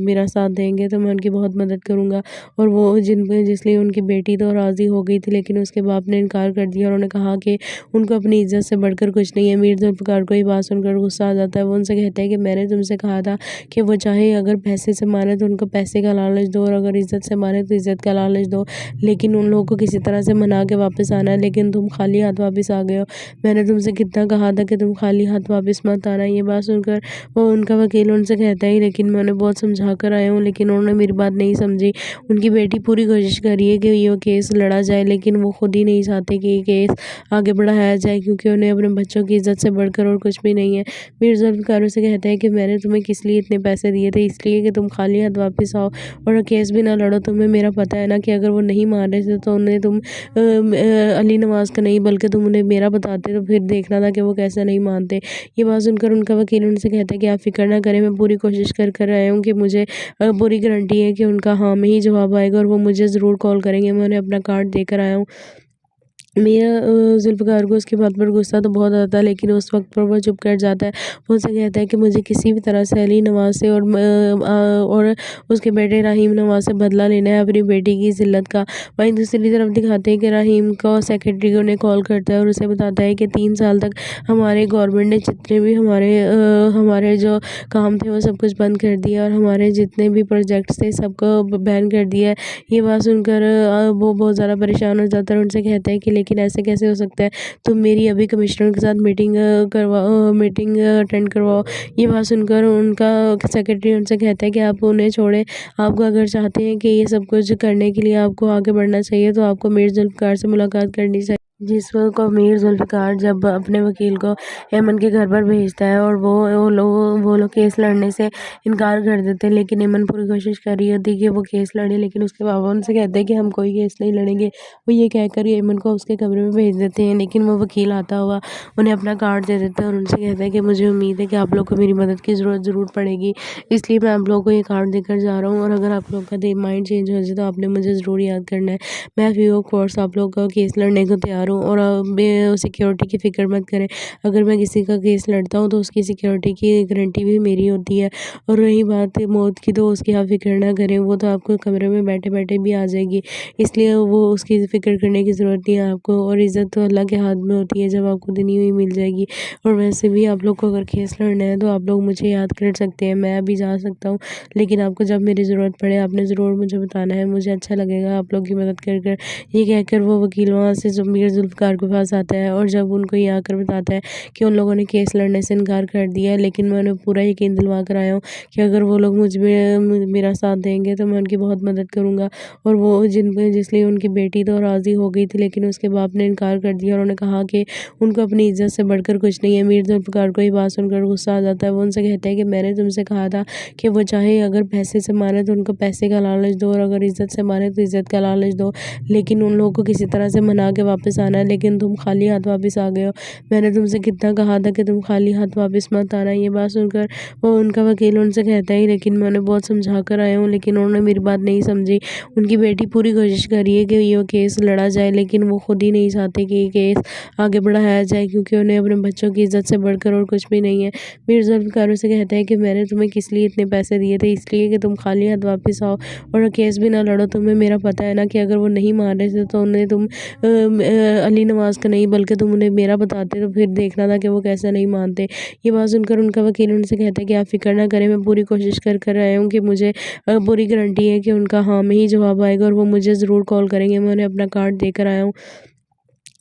मेरा साथ देंगे तो मैं उनकी बहुत मदद करूँगा। और वो जिसलिए उनकी बेटी तो राज़ी हो गई थी, लेकिन उसके बाप ने इनकार कर दिया और उन्होंने कहा कि उनको अपनी इज़्ज़त से बढ़कर कुछ नहीं है। मीर ज़ुल्फ़िकार को ये बात सुनकर गुस्सा आ जाता है। वो उनसे कहता है कि मैंने तुमसे कहा था कि वो चाहे अगर पैसे से मारे तो उनको पैसे का लालच दो और अगर इज़्ज़त से मारे तो इज़्ज़त का लालच दो, लेकिन उन लोगों को किसी तरह से मना के वापस आना है, लेकिन तुम खाली हाथ वापस आ गए हो। मैंने तुमसे कितना कहा था कि तुम खाली हाथ वापस मत आना। ये बात सुनकर वो उनका वकील उनसे कहता है लेकिन मैं उन्हें बहुत समझा कर आया हूँ, लेकिन उन्होंने मेरी बात नहीं समझी। उनकी बेटी पूरी कोशिश कर रही है कि ये केस लड़ा जाए, लेकिन वो खुद ही नहीं चाहते कि ये केस आगे बढ़ाया जाए, क्योंकि उन्हें अपने बच्चों की इज़्ज़त से बढ़कर और कुछ भी नहीं है। मीर ज़ुल्फ़िकार से कहता है कि मैंने तुम्हें किस लिए इतने पैसे दिए थे, इसलिए कि तुम खाली हाथ वापस आओ और केस भी ना लड़ो। तुम्हें मेरा पता है ना कि अगर वो नहीं मान रहे थे तो उन्हें तुम अली नवाज़ का नहीं बल्कि तुम उन्हें मेरा बताते तो फिर देखना था कि वो कैसे नहीं मानते। ये बात सुनकर उनका वकील उनसे कहता है कि आप फ़िक्र ना करें, मैं पूरी कोशिश कर आया हूँ कि मुझे पूरी गारंटी है कि उनका हाँ में ही जवाब आएगा और वो मुझे ज़रूर कॉल करेंगे। मैं उन्हें अपना कार्ड देकर आया हूँ। मेरा ज़ुल्फ़िकार को उसकी बात पर गुस्सा तो बहुत आता है, लेकिन उस वक़्त पर वो चुप कर जाता है। वो उनसे कहता है कि मुझे किसी भी तरह से अली नवाज़ से और उसके बेटे रहीम नवाज़ से बदला लेना है अपनी बेटी की ज़िल्लत का। वहीं दूसरी तरफ दिखाते हैं कि रहीम को सेक्रेटरी उन्हें कॉल करता है और उसे बताता है कि 3 साल तक हमारे गवर्नमेंट ने जितने भी हमारे जो काम थे वो सब कुछ बंद कर दिया और हमारे जितने भी प्रोजेक्ट्स थे सबको बैन कर दिया है। ये बात सुनकर वो बहुत ज़्यादा परेशान हो जाता है और उनसे कहता है कि लेकिन ऐसे कैसे हो सकता है? तुम मेरी अभी कमिश्नर के साथ मीटिंग अटेंड करवाओ। ये बात सुनकर उनका सेक्रेटरी उनसे कहता है कि आप उन्हें छोड़ें। आपको अगर चाहते हैं कि ये सब कुछ करने के लिए आपको आगे बढ़ना चाहिए तो आपको मीर ज़ुल्फ़िकार से मुलाकात करनी चाहिए। जिस वक़्त मीर ज़ुल्फ़िकार जब अपने वकील को ऐमन के घर पर भेजता है और वो लोग केस लड़ने से इनकार कर देते हैं, लेकिन ऐमन पूरी कोशिश कर रही होती है कि वो केस लड़े, लेकिन उसके पापा उनसे कहते हैं कि हम कोई केस नहीं लड़ेंगे। वो ये कहकर ऐमन को उसके कमरे में भेज देते हैं, लेकिन वो वकील आता हुआ उन्हें अपना कार्ड दे देता है और उनसे कहता है कि मुझे उम्मीद है कि आप लोग को मेरी मदद की ज़रूरत ज़रूर पड़ेगी, इसलिए मैं आप लोगों को ये कार्ड देकर जा रहा हूँ और अगर आप लोग का माइंड चेंज हो जाए तो आपने मुझे ज़रूर याद करना है। मैं फ्री ऑफ कॉस्ट आप लोग का केस लड़ने को तैयार हूँ और सिक्योरिटी की फ़िक्र मत करें। अगर मैं किसी का केस लड़ता हूँ तो उसकी सिक्योरिटी की गारंटी भी मेरी होती है और रही बात मौत की तो उसकी आप फ़िक्र ना करें, वो तो आपको कमरे में बैठे-बैठे भी आ जाएगी। इसलिए वो उसकी फ़िक्र करने की ज़रूरत नहीं है आपको और इज़्ज़त तो अल्लाह के हाथ में होती है, जब आपको देनी हुई मिल जाएगी। और वैसे भी आप लोग को अगर केस लड़ना है तो आप लोग मुझे याद कर सकते हैं, मैं अभी जा सकता हूँ, लेकिन आपको जब मेरी ज़रूरत पड़े आपने ज़रूर मुझे बताना है, मुझे अच्छा लगेगा आप लोग की मदद कर। ये कहकर वो वकील वहाँ से मीर जुल्फ़िकार के पास आता है और जब उनको ये आकर बताता है कि उन लोगों ने केस लड़ने से इनकार कर दिया है, लेकिन मैं उन्हें पूरा यकीन दिलवा कर आया हूँ कि अगर वो लोग मुझ में मेरा साथ देंगे तो मैं उनकी बहुत मदद करूँगा। और वो जिसलिए उनकी बेटी तो राज़ी हो गई थी, लेकिन उसके बाप ने इनकार कर दिया और उन्होंने कहा कि उनको अपनी इज़्ज़त से बढ़कर कुछ नहीं है। मीर जुल्फ़िकार को ये बात सुनकर गुस्सा आ जाता है। वो उनसे कहता है कि मैंने तुमसे कहा था कि वो चाहे अगर पैसे से मारे तो उनको पैसे का लालच दो, और अगर इज़्ज़त से मारे तो इज़्ज़त का लालच दो, लेकिन उन लोगों को किसी तरह से मना के वापस आना है, लेकिन तुम खाली हाथ वापस आ गए हो। मैंने तुमसे कितना कहा था कि तुम खाली हाथ वापस मत आना। ये बात सुनकर वो उनका वकील उनसे कहता है, लेकिन मैं उन्हें बहुत समझा कर आया हूँ, लेकिन उन्होंने मेरी बात नहीं समझी। उनकी बेटी पूरी कोशिश कर रही है कि ये केस लड़ा जाए, लेकिन वो खुद ही नहीं चाहते कि ये केस आगे बढ़ाया जाए, क्योंकि उन्हें अपने बच्चों की इज़्ज़त से बढ़कर और कुछ भी नहीं है। मीर जुल्फ़िकार से कहता है कि मैंने तुम्हें किस लिए इतने पैसे दिए थे, इसलिए कि तुम खाली हाथ वापस आओ और केस भी ना लड़ो। तुम्हें मेरा पता है ना कि अगर वो नहीं मान रहे थे तो उन्हें तुम अली नवाज़ का नहीं बल्कि तुम उन्हें मेरा बताते, तो फिर देखना था कि वो कैसे नहीं मानते। ये बात सुनकर उनका वकील उनसे कहता है कि आप फ़िक्र ना करें, मैं पूरी कोशिश कर आया हूँ कि मुझे पूरी गारंटी है कि उनका हाँ में ही जवाब आएगा और वो मुझे ज़रूर कॉल करेंगे। मैं उन्हें अपना कार्ड देकर आया हूँ।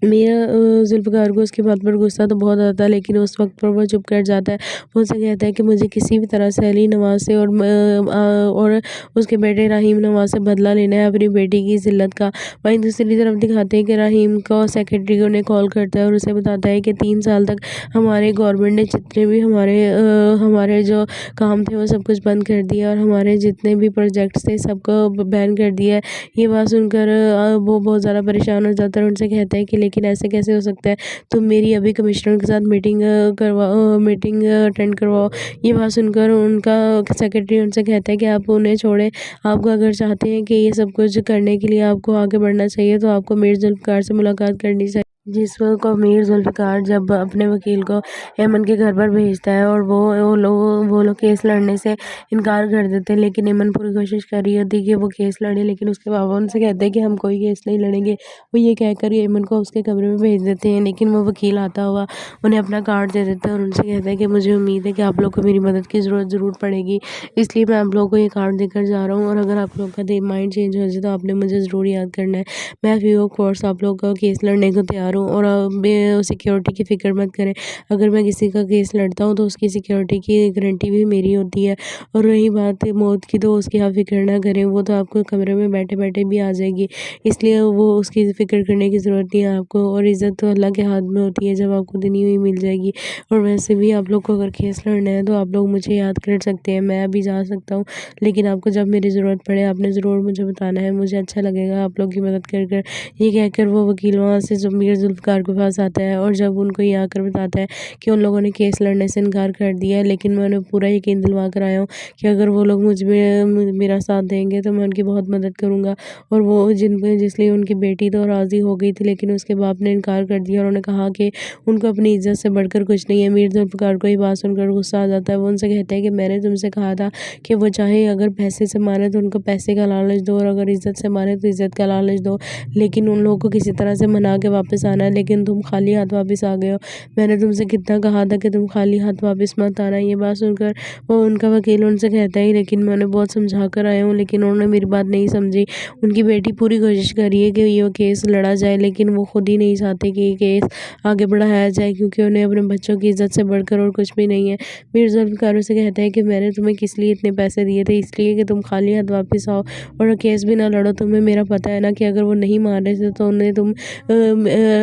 मियाँ जुल्फ़िकार को उसकी बात पर गुस्सा तो बहुत आता है, लेकिन उस वक़्त पर वो चुप कर जाता है। वो उनसे कहता है कि मुझे किसी भी तरह से अली नवाज़ से और उसके बेटे रहीम नवाज़ से बदला लेना है अपनी बेटी की ज़िल्लत का। वहीं दूसरी तरफ दिखाते हैं कि रहीम को सेक्रेटरी उन्हें कॉल करता है और उसे बताता है कि 3 साल तक हमारे गवर्नमेंट ने जितने भी हमारे जो काम थे वो सब कुछ बंद कर दिया, और हमारे जितने भी प्रोजेक्ट्स थे सबको बैन कर दिया है। ये बात सुनकर वो बहुत ज़्यादा परेशान हो जाता है और उनसे कहता है कि लेकिन ऐसे कैसे हो सकता है? तुम मेरी अभी कमिश्नर के साथ मीटिंग अटेंड करवाओ। ये बात सुनकर उनका सेक्रेटरी उनसे कहता है कि आप उन्हें छोड़ें। आपको अगर चाहते हैं कि ये सब कुछ करने के लिए आपको आगे बढ़ना चाहिए, तो आपको मीर जुल्फ़िकार से मुलाकात करनी चाहिए। जिस वक़्त मीर जुल्फ़िकार जब अपने वकील को ऐमन के घर पर भेजता है और वो लोग केस लड़ने से इनकार कर देते हैं, लेकिन ऐमन पूरी कोशिश कर रही होती है कि वो केस लड़े, लेकिन उसके पापा उनसे कहते हैं कि हम कोई केस नहीं लड़ेंगे। वो ये कहकर ऐमन को उसके कमरे में भेज देते हैं, लेकिन वो वकील आता हुआ उन्हें अपना कार्ड दे देता है और उनसे कहता है कि मुझे उम्मीद है कि आप लोग को मेरी मदद की ज़रूरत ज़रूर पड़ेगी, इसलिए मैं आप लोगों को ये कार्ड देकर जा रहा हूँ, और अगर आप लोग का माइंड चेंज हो जाए तो आपने मुझे ज़रूर याद करना है। मैं फ्री ऑफ कॉस्ट आप लोग का केस लड़ने को तैयार हूँ, और सिक्योरिटी की फ़िक्र मत करें। अगर मैं किसी का केस लड़ता हूँ तो उसकी सिक्योरिटी की गारंटी भी मेरी होती है, और रही बात मौत की तो उसकी आप फ़िक्र ना करें, वो तो आपको कमरे में बैठे-बैठे भी आ जाएगी, इसलिए वो उसकी फ़िक्र करने की ज़रूरत नहीं है आपको, और इज़्ज़त तो अल्लाह के हाथ में होती है, जब आपको देनी हुई मिल जाएगी। और वैसे भी आप लोग को अगर केस लड़ना है तो आप लोग मुझे याद कर सकते हैं, मैं अभी जा सकता हूँ, लेकिन आपको जब मेरी ज़रूरत पड़े आपने ज़रूर मुझे बताना है, मुझे अच्छा लगेगा आप लोग की मदद कर। ये कहकर वो वकील वहाँ से मीर जुल्फ़िकार के पास आता है, और जब उनको ये आकर बताता है कि उन लोगों ने केस लड़ने से इनकार कर दिया है, लेकिन मैं उन्हें पूरा यकीन दिलवा कर आया हूँ कि अगर वो लोग मुझ में मेरा साथ देंगे तो मैं उनकी बहुत मदद करूँगा। और वो जिसलिए उनकी बेटी तो राज़ी हो गई थी, लेकिन उसके बाप ने इनकार कर दिया और उन्होंने कहा कि उनको अपनी इज़्ज़त से बढ़कर कुछ नहीं है। मीर जुल्फ़िकार को ये बात सुनकर गुस्सा आ जाता है। वो उनसे कहता है कि मैंने तुमसे कहा था कि वो चाहे अगर पैसे से मारे तो उनको पैसे का लालच दो, और अगर इज़्ज़त से मारे तो इज़्ज़त का लालच दो, लेकिन उन लोगों को किसी तरह से मना के वापस आना है, लेकिन तुम खाली हाथ वापस आ गए हो। मैंने तुमसे कितना कहा था कि तुम खाली हाथ वापस मत आना। ये बात सुनकर वो उनका वकील उनसे कहता है, लेकिन मैं उन्हें बहुत समझा कर आया हूँ, लेकिन उन्होंने मेरी बात नहीं समझी। उनकी बेटी पूरी कोशिश कर रही है कि ये केस लड़ा जाए, लेकिन वो खुद ही नहीं चाहते कि ये केस आगे बढ़ाया जाए, क्योंकि उन्हें अपने बच्चों की इज़्ज़त से बढ़कर और कुछ भी नहीं है। मीर जुल्फ़िकार से कहता है कि मैंने तुम्हें किस लिए इतने पैसे दिए थे, इसलिए कि तुम खाली हाथ वापस आओ और केस भी ना लड़ो। तुम्हें मेरा पता है ना कि अगर वो नहीं मान रहे थे तो उन्हें तुम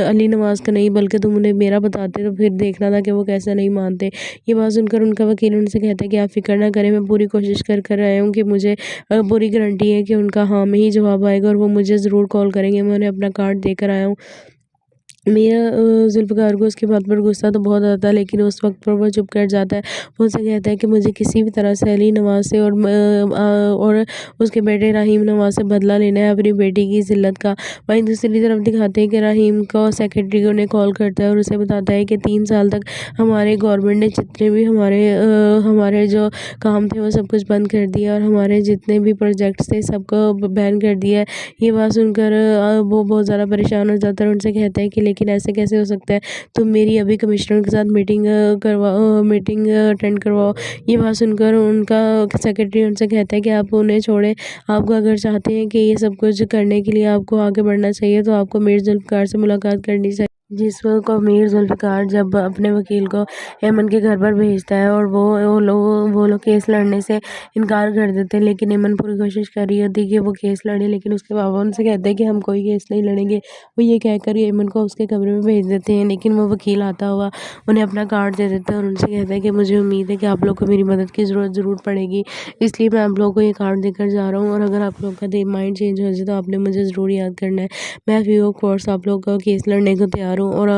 अली नवाज़ का नहीं बल्कि तुम उन्हें मेरा बताते, तो फिर देखना था कि वो कैसे नहीं मानते। ये बात सुनकर उनका वकील उनसे कहता है कि आप फ़िक्र ना करें, मैं पूरी कोशिश कर आया हूँ कि मुझे पूरी गारंटी है कि उनका हाँ में ही जवाब आएगा और वो मुझे ज़रूर कॉल करेंगे। मैं उन्हें अपना कार्ड देकर आया हूँ। मियाँ जुल्फ़िकार को उसकी बात पर गुस्सा तो बहुत आता है, लेकिन उस वक़्त पर वो चुप कर जाता है। वो उनसे कहता है कि मुझे किसी भी तरह से अली नवाज़ से और उसके बेटे रहीम नवाज़ से बदला लेना है अपनी बेटी की ज़िल्लत का। वहीं दूसरी तरफ दिखाते हैं कि रहीम को सेक्रेटरी उन्हें कॉल करता है और उसे बताता है कि 3 साल तक हमारे गवर्नमेंट ने जितने भी हमारे जो काम थे वो सब कुछ बंद कर दिया, और हमारे जितने भी प्रोजेक्ट्स थे सबको बैन कर दिया है। ये बात सुनकर वो बहुत ज़्यादा परेशान हो जाता है और उनसे कहता है कि लेकिन ऐसे कैसे हो सकता है, तुम मेरी अभी कमिश्नर के साथ मीटिंग अटेंड करवाओ। ये बात सुनकर उनका सेक्रेटरी उनसे कहता है कि आप उन्हें छोड़ें, आपको अगर चाहते हैं कि ये सब कुछ करने के लिए आपको आगे बढ़ना चाहिए तो आपको मीर जुल्फ़िकार से मुलाकात करनी चाहिए। जिस को मीर जुल्फ़िकार जब अपने वकील को ऐमन के घर पर भेजता है और वो लोग केस लड़ने से इनकार कर देते हैं, लेकिन ऐमन पूरी कोशिश कर रही होती है कि वो केस लड़े, लेकिन उसके पापा उनसे कहते हैं कि हम कोई केस नहीं लड़ेंगे। वो ये कहकर ऐमन को उसके कमरे में भेज देते हैं, लेकिन वो वकील आता हुआ उन्हें अपना कार्ड दे देता है और उनसे कहता है कि मुझे उम्मीद है कि आप लोग को मेरी मदद की ज़रूर पड़ेगी, इसलिए मैं आप लोगों को ये कार्ड देकर जा रहा हूँ और अगर आप लोग का माइंड चेंज हो जाए तो आपने मुझे ज़रूर याद करना है। मैं फ्री ऑफ कॉस्ट आप लोग का केस लड़ने को तैयार हूँ और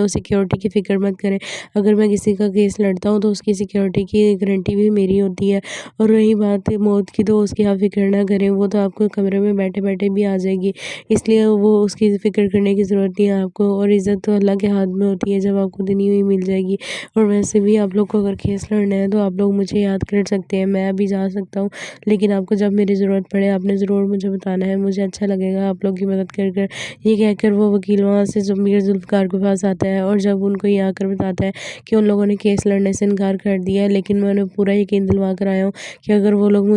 सिक्योरिटी की फ़िक्र मत करें। अगर मैं किसी का केस लड़ता हूँ तो उसकी सिक्योरिटी की गारंटी भी मेरी होती है, और रही बात मौत की तो उसकी आप फ़िक्र ना करें, वो तो आपको कमरे में बैठे-बैठे भी आ जाएगी, इसलिए वो उसकी फ़िक्र करने की ज़रूरत नहीं है आपको, और इज़्ज़त तो अल्लाह के हाथ में होती है, जब आपको देनी हुई मिल जाएगी। और वैसे भी आप लोग को अगर केस लड़ना है तो आप लोग मुझे याद कर सकते हैं, मैं अभी जा सकता हूँ, लेकिन आपको जब मेरी ज़रूरत पड़े आपने ज़रूर मुझे बताना है, मुझे अच्छा लगेगा आप लोग की मदद कर। ये कहकर वो वकील वहाँ से मीर जुल्फ़िकार के पास आता है और जब उनको ये आकर बताता है कि उन लोगों ने केस लड़ने से इनकार कर दिया है, लेकिन मैं उन्हें पूरा यकीन दिलवा कर आया हूँ कि अगर वो लोग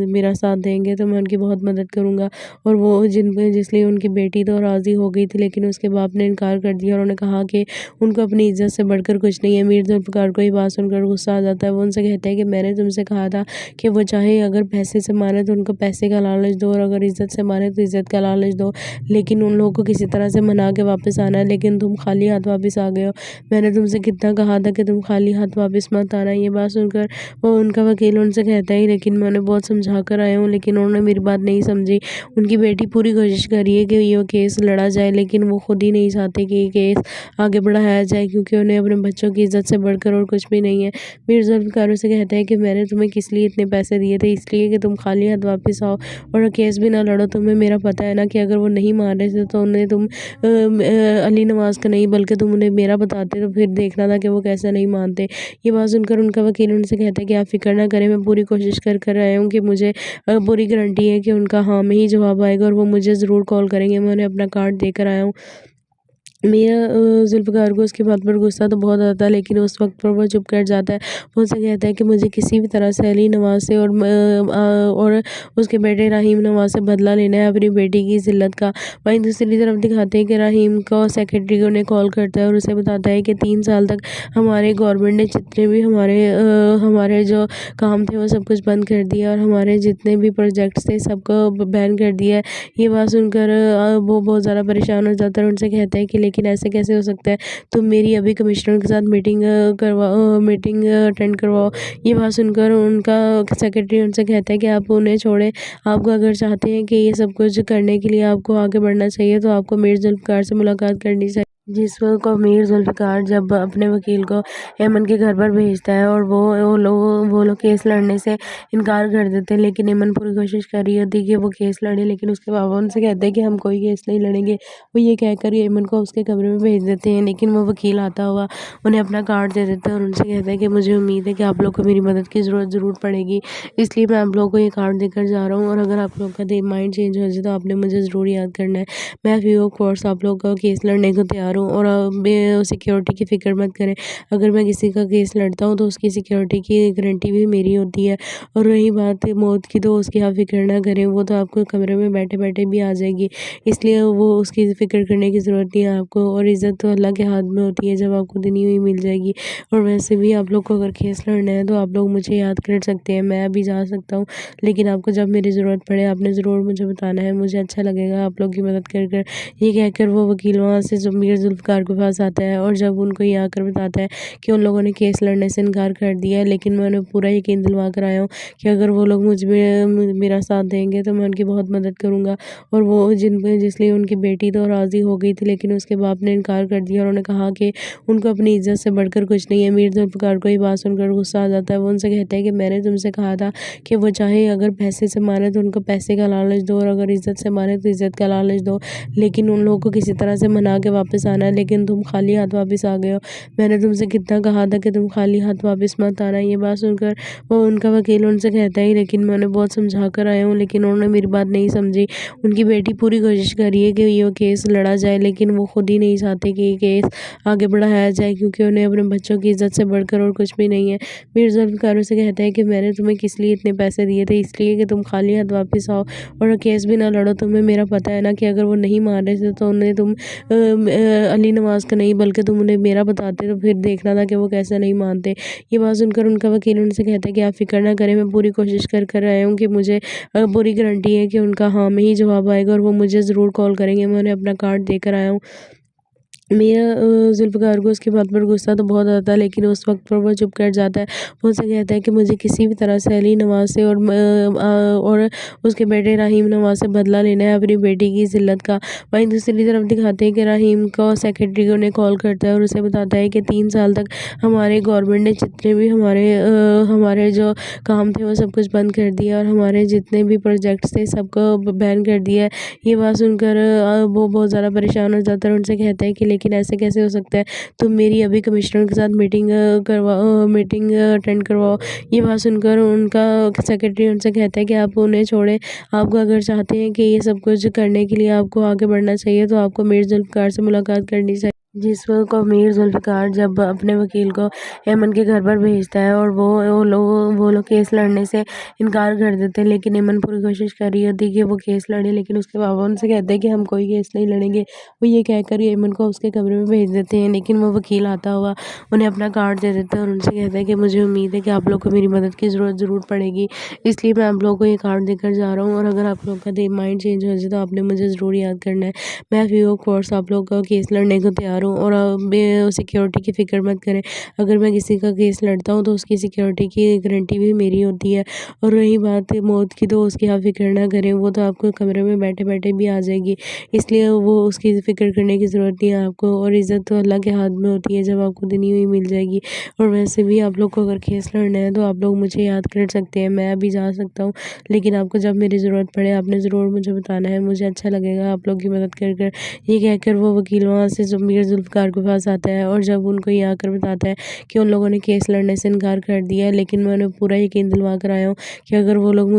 मेरा साथ देंगे तो मैं उनकी बहुत मदद करूँगा। और वो जिसलिए उनकी बेटी तो राज़ी हो गई थी, लेकिन उसके बाप ने इनकार कर दिया और उन्होंने कहा कि उनको अपनी इज़्ज़त से बढ़कर कुछ नहीं है। मीर जुल्फ़िकार को ये बात सुनकर गुस्सा आ जाता है, वो उनसे कहता है कि मैंने तुमसे कहा था कि वो चाहे अगर पैसे से मारे तो उनको पैसे का लालच दो और अगर इज़्ज़त से मारे तो इज़्ज़त का लालच दो, लेकिन उन लोगों को किसी तरह से मना के वापस आना है, लेकिन तुम खाली हाथ वापस आ गए हो। मैंने तुमसे कितना कहा था कि तुम खाली हाथ वापस मत आना। ये बात सुनकर वो उनका वकील उनसे कहता है लेकिन मैं उन्हें बहुत समझा कर आया हूँ, लेकिन उन्होंने मेरी बात नहीं समझी। उनकी बेटी पूरी कोशिश कर रही है कि ये केस लड़ा जाए, लेकिन वो खुद ही नहीं चाहते कि ये केस आगे बढ़ाया जाए, क्योंकि उन्हें अपने बच्चों की इज़्ज़त से बढ़कर और कुछ भी नहीं है। मीर जुल्फ़िकार उसे कहता है कि मैंने तुम्हें किस लिए इतने पैसे दिए थे, इसलिए कि तुम खाली हाथ वापस आओ और केस भी ना लड़ो। तुम्हें मेरा पता है ना कि अगर वो नहीं मान रहे थे तो उन्हें तुम अली नवाज़ का नहीं बल्कि तुम उन्हें मेरा बताते तो फिर देखना था कि वो कैसे नहीं मानते। ये बात सुनकर उनका वकील उनसे कहता है कि आप फ़िक्र ना करें, मैं पूरी कोशिश कर आया हूँ कि मुझे पूरी गारंटी है कि उनका हाँ में ही जवाब आएगा और वो मुझे ज़रूर कॉल करेंगे। मैं उन्हें अपना कार्ड देकर आया हूँ। मेरा जुल्फ़िकार को उसकी बात पर गुस्सा तो बहुत आता है, लेकिन उस वक़्त पर वो चुप कर जाता है। वो उनसे कहता है कि मुझे किसी भी तरह से अली नवाज़ से और उसके बेटे रहीम नवाज़ से बदला लेना है अपनी बेटी की ज़िल्लत का। वहीं दूसरी तरफ दिखाते हैं कि रहीम का सेक्रेटरी उन्हें कॉल करता है और उसे बताता है कि 3 साल तक हमारे गवर्नमेंट ने जितने भी हमारे जो काम थे वो सब कुछ बंद कर दिया और हमारे जितने भी प्रोजेक्ट्स थे सबको बैन कर दिया है। ये बात सुनकर वो बहुत ज़्यादा परेशान हो जाता है और उनसे कहता है कि लेकिन ऐसे कैसे हो सकता है, तुम मेरी अभी कमिश्नर के साथ मीटिंग अटेंड करवाओ। ये बात सुनकर उनका सेक्रेटरी उनसे कहता है कि आप उन्हें छोड़ें, आपको अगर चाहते हैं कि ये सब कुछ करने के लिए आपको आगे बढ़ना चाहिए तो आपको मीर जुल्फ़िकार से मुलाकात करनी चाहिए। को मीर जुल्फ़िकार जब अपने वकील को ऐमन के घर पर भेजता है और वो लोग केस लड़ने से इनकार कर देते हैं, लेकिन ऐमन पूरी कोशिश कर रही होती है कि वो केस लड़े, लेकिन उसके पापा उनसे कहते हैं कि हम कोई केस नहीं लड़ेंगे। वो ये कहकर ऐमन को उसके कमरे में भेज देते हैं, लेकिन वो वकील आता हुआ उन्हें अपना कार्ड दे देता है और उनसे कहता है कि मुझे उम्मीद है कि आप लोग को मेरी मदद की ज़रूर पड़ेगी, इसलिए मैं आप लोगों को ये कार्ड देकर जा रहा हूँ और अगर आप लोग का माइंड चेंज हो जाए तो आपने मुझे ज़रूर याद करना है। मैं फ्री ऑफ कॉस्ट आप लोग का केस लड़ने को तैयार हूँ और सिक्योरिटी की फ़िक्र मत करें। अगर मैं किसी का केस लड़ता हूँ तो उसकी सिक्योरिटी की गारंटी भी मेरी होती है, और रही बात मौत की तो उसकी आप फ़िक्र ना करें, वो तो आपको कमरे में बैठे-बैठे भी आ जाएगी, इसलिए वो उसकी फ़िक्र करने की ज़रूरत नहीं है आपको, और इज़्ज़त तो अल्लाह के हाथ में होती है, जब आपको देनी हुई मिल जाएगी। और वैसे भी आप लोग को अगर केस लड़ना है तो आप लोग मुझे याद कर सकते हैं, मैं अभी जा सकता हूँ, लेकिन आपको जब मेरी ज़रूरत पड़े आपने ज़रूर मुझे बताना है, मुझे अच्छा लगेगा आप लोग की मदद कर। ये कहकर वो वकील वहाँ से मीर जुल्फ़िकार के पास आता है और जब उनको ये आकर बताता है कि उन लोगों ने केस लड़ने से इनकार कर दिया है, लेकिन मैं उन्हें पूरा यकीन दिलवा कर आया हूँ कि अगर वो लोग मेरा साथ देंगे तो मैं उनकी बहुत मदद करूँगा। और वो जिसलिए उनकी बेटी तो राज़ी हो गई थी, लेकिन उसके बाप ने इनकार कर दिया और उन्होंने कहा कि उनको अपनी इज़्ज़त से बढ़कर कुछ नहीं है। मीर जुल्फ़िकार को ये बात सुनकर गुस्सा आ जाता है, वो उनसे कहता है कि मैंने तुमसे कहा था कि वो चाहे अगर पैसे से मारे तो उनको पैसे का लालच दो और अगर इज़्ज़त से मारे तो इज़्ज़त का लालच दो, लेकिन उन लोगों को किसी तरह से मना के वापस आना, लेकिन तुम खाली हाथ वापस आ गए हो। मैंने तुमसे कितना कहा था कि तुम खाली हाथ वापस मत आना। ये बात सुनकर वो उनका वकील उनसे कहता है लेकिन मैं उन्हें बहुत समझा कर आया हूँ, लेकिन उन्होंने मेरी बात नहीं समझी। उनकी बेटी पूरी कोशिश कर रही है कि ये केस लड़ा जाए, लेकिन वो खुद ही नहीं चाहते कि ये केस आगे बढ़ाया जाए, क्योंकि उन्हें अपने बच्चों की इज्जत से बढ़कर और कुछ भी नहीं है। मीर जुल्फ़िकार से कहता है कि मैंने तुम्हें किस लिए इतने पैसे दिए थे, इसलिए कि तुम खाली हाथ वापस आओ और केस भी ना लड़ो। तुम्हें मेरा पता है ना कि अगर वो नहीं मान रहे थे तो उन्हें तुम अली नवाज़ का नहीं बल्कि तुम उन्हें मेरा बताते तो फिर देखना था कि वो कैसे नहीं मानते। ये बात सुनकर उनका वकील उनसे कहता है कि आप फ़िक्र ना करें, मैं पूरी कोशिश कर आया हूँ कि मुझे पूरी गारंटी है कि उनका हाँ में ही जवाब आएगा और वो मुझे ज़रूर कॉल करेंगे। मैं उन्हें अपना कार्ड देकर आया हूँ। मीरा ज़ुल्फ़िकार को उसकी बात पर गुस्सा तो बहुत आता है, लेकिन उस वक़्त पर वो चुप कर जाता है। वो उससे कहता है कि मुझे किसी भी तरह से अली नवाज़ से और उसके बेटे रहीम नवाज़ से बदला लेना है अपनी बेटी की ज़िल्लत का। वहीं दूसरी तरफ दिखाते हैं कि रहीम को सेक्रेटरी उन्हें कॉल करता है और उसे बताता है कि 3 साल तक हमारे गवर्नमेंट ने जितने भी हमारे जो काम थे वो सब कुछ बंद कर दिया और हमारे जितने भी प्रोजेक्ट्स थे सबको बैन कर दिया है। ये बात सुनकर वो बहुत ज़्यादा परेशान हो जाता है और उनसे कहता है कि लेकिन ऐसे कैसे हो सकता है? तुम मेरी अभी कमिश्नर के साथ मीटिंग अटेंड करवाओ। ये बात सुनकर उनका सेक्रेटरी उनसे कहता है कि आप उन्हें छोड़ें। आपको अगर चाहते हैं कि ये सब कुछ करने के लिए आपको आगे बढ़ना चाहिए तो आपको मीर जुल्फ़िकार से मुलाकात करनी चाहिए। जिस को मीर जुल्फ़िकार जब अपने वकील को ऐमन के घर पर भेजता है और वो लोग केस लड़ने से इनकार कर देते हैं, लेकिन ऐमन पूरी कोशिश कर रही होती है कि वो केस लड़े, लेकिन उसके बाबा उनसे कहते हैं कि हम कोई केस नहीं लड़ेंगे। वो ये कहकर ऐमन को उसके कमरे में भेज देते हैं, लेकिन वो वकील आता हुआ उन्हें अपना कार्ड दे देता है और उनसे कहता है कि मुझे उम्मीद है कि आप लोग को मेरी मदद की ज़रूर पड़ेगी, इसलिए मैं आप लोगों को ये कार्ड देकर जा रहा हूँ और अगर आप लोग का माइंड चेंज हो जाए तो आपने मुझे ज़रूर याद करना है। मैं फ्री ऑफ कॉस्ट आप लोग का केस लड़ने को तैयार हूँ और सिक्योरिटी की फ़िक्र मत करें। अगर मैं किसी का केस लड़ता हूँ तो उसकी सिक्योरिटी की गारंटी भी मेरी होती है और रही बात मौत की तो उसकी आप फ़िक्र ना करें, वो तो आपको कमरे में बैठे-बैठे भी आ जाएगी, इसलिए वो उसकी फ़िक्र करने की ज़रूरत नहीं है आपको और इज़्ज़त तो अल्लाह के हाथ में होती है, जब आपको देनी हुई मिल जाएगी। और वैसे भी आप लोग को अगर केस लड़ना है तो आप लोग मुझे याद कर सकते हैं, मैं अभी जा सकता हूँ, लेकिन आपको जब मेरी ज़रूरत पड़े आपने ज़रूर मुझे बताना है, मुझे अच्छा लगेगा आप लोग की मदद कर। ये कहकर वो वकील वहाँ से मीर जुल्फ़िकार के पास आता है और जब उनको ये आकर बताता है कि उन लोगों ने केस लड़ने से इनकार कर दिया है, लेकिन मैं उन्हें पूरा यकीन दिलवा कर आया हूँ कि अगर वो लोग